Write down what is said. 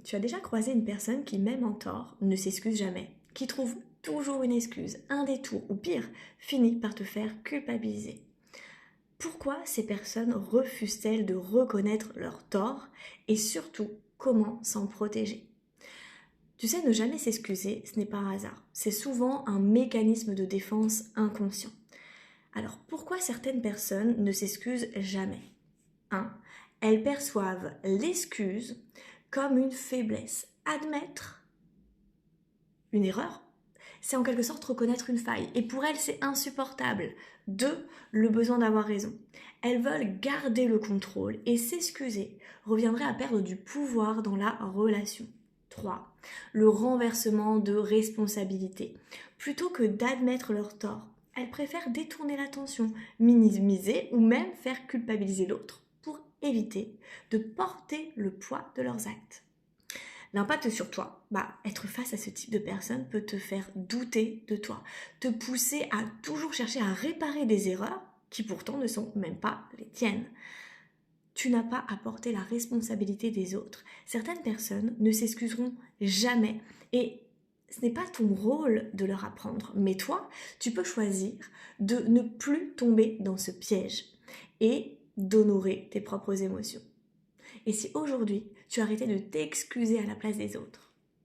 Tu as déjà croisé une personne qui, même en tort, ne s'excuse jamais, qui trouve toujours une excuse, un détour, ou pire, finit par te faire culpabiliser. Pourquoi ces personnes refusent-elles de reconnaître leur tort et surtout comment s'en protéger? Tu sais, ne jamais s'excuser, ce n'est pas un hasard. C'est souvent un mécanisme de défense inconscient. Alors pourquoi certaines personnes ne s'excusent jamais? 1. Elles perçoivent l'excuse comme une faiblesse. Admettre une erreur, c'est en quelque sorte reconnaître une faille. Et pour elles, c'est insupportable. 2. Le besoin d'avoir raison. Elles veulent garder le contrôle et s'excuser reviendrait à perdre du pouvoir dans la relation. 3. Le renversement de responsabilité. Plutôt que d'admettre leur tort, elles préfèrent détourner l'attention, minimiser ou même faire culpabiliser l'autre pour éviter de porter le poids de leurs actes. L'impact sur toi, être face à ce type de personne peut te faire douter de toi, te pousser à toujours chercher à réparer des erreurs qui pourtant ne sont même pas les tiennes. Tu n'as pas à porter la responsabilité des autres. Certaines personnes ne s'excuseront jamais et ce n'est pas ton rôle de leur apprendre. Mais toi, tu peux choisir de ne plus tomber dans ce piège et d'honorer tes propres émotions. Et si aujourd'hui, tu arrêtais de t'excuser à la place des autres,